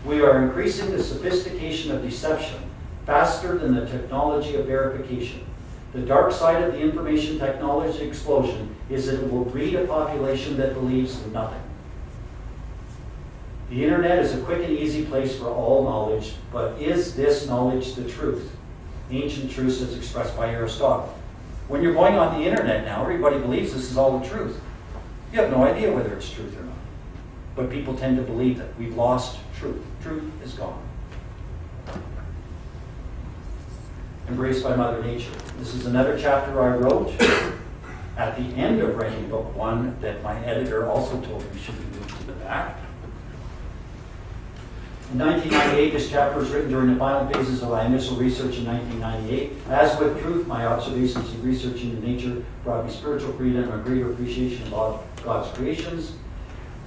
We are increasing the sophistication of deception faster than the technology of verification. The dark side of the information technology explosion is that it will breed a population that believes nothing. The internet is a quick and easy place for all knowledge, but is this knowledge the truth? Ancient truths as expressed by Aristotle. When you're going on the internet now, everybody believes this is all the truth. You have no idea whether it's truth or not. But people tend to believe that. We've lost truth. Truth is gone. Embraced by Mother Nature. This is another chapter I wrote at the end of writing book 1 that my editor also told me should be moved to the back. In 1998, this chapter was written during the final phases of my initial research in 1998. As with truth, my observations and research into nature brought me spiritual freedom and a greater appreciation of God's creations.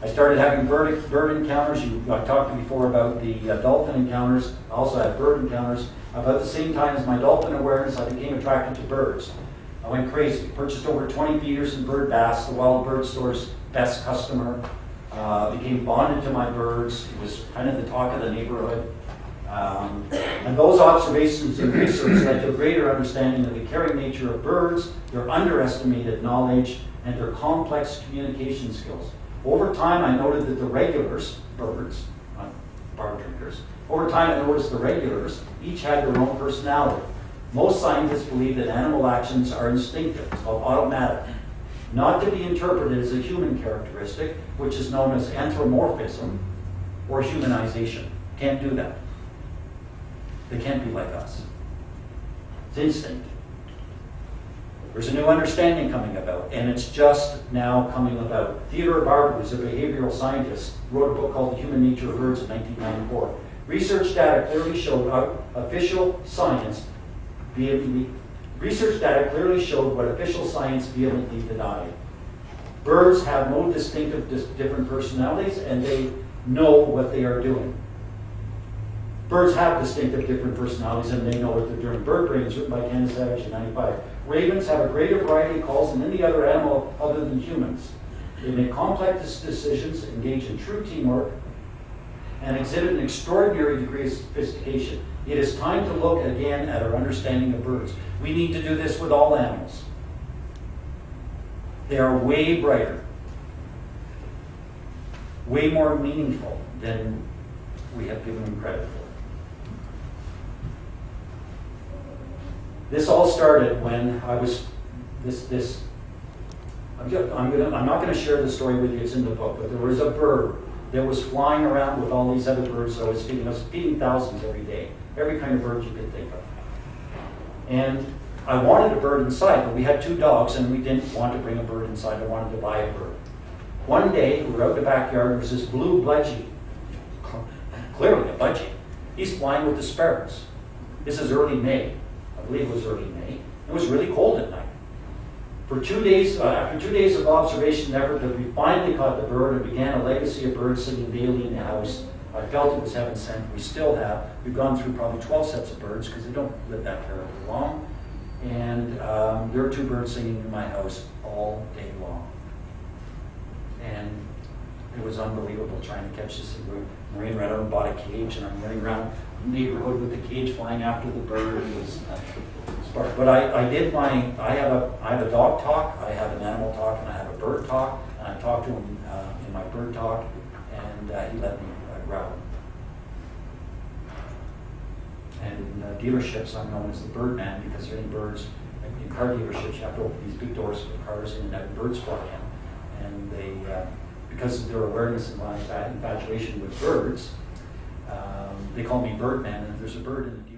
I started having bird encounters. I talked before about the dolphin encounters. I also had bird encounters. About the same time as my dolphin awareness, I became attracted to birds. I went crazy. Purchased over 20 feeders and bird baths, the Wild Bird Store's best customer. Became bonded to my birds. It was kind of the talk of the neighborhood. And those observations and research led to a greater understanding of the caring nature of birds, their underestimated knowledge, and their complex communication skills. Over time, I noted that the regulars, birds, not bar drinkers, over time I noticed the regulars each had their own personality. Most scientists believe that animal actions are instinctive, it's called automatic, not to be interpreted as a human characteristic, which is known as anthropomorphism or humanization. Can't do that. They can't be like us. It's instinct. There's a new understanding coming about, and it's just now coming about. Theodore Barber, who's a behavioral scientist, wrote a book called The Human Nature of Birds in 1994. Research data clearly showed what official science vehemently denied. Birds have no distinctive different personalities, and they know what they are doing. Birds have distinctive different personalities, and they know what they're doing. Bird Brains, written by Candace Savage in 1995. Ravens have a greater variety of calls than any other animal other than humans. They make complex decisions, engage in true teamwork, and exhibit an extraordinary degree of sophistication. It is time to look again at our understanding of birds. We need to do this with all animals. They are way brighter, way more meaningful than we have given them credit for. This all started when I was I'm not going to share the story with you, it's in the book, but there was a bird that was flying around with all these other birds. I was feeding thousands every day, every kind of bird you could think of. And I wanted a bird inside, but we had 2 dogs and we didn't want to bring a bird inside. I wanted to buy a bird. One day, we were out in the backyard, there was this blue budgie, clearly a budgie. He's flying with the sparrows. This is early May. I believe it was early May. It was really cold at night. For 2 days, after 2 days of observation and effort, we finally caught the bird and began a legacy of birds singing daily in the house. I felt it was heaven sent. We still have. We've gone through probably 12 sets of birds because they don't live that terribly long. And there are 2 birds singing in my house all day long. And it was unbelievable trying to catch this. Maureen ran out and bought a cage, and I'm running around the neighborhood with the cage flying after the bird. It was spark. But I have a dog talk, I have an animal talk, and I have a bird talk. And I talked to him in my bird talk, and he let me growl. And in dealerships, I'm known as the bird man because there are any birds. In car dealerships, you have to open these big doors for the cars in, and birds fly in. And they, because of their awareness and my infatuation with birds, they call me Bird Man. And if there's a bird in the dealership,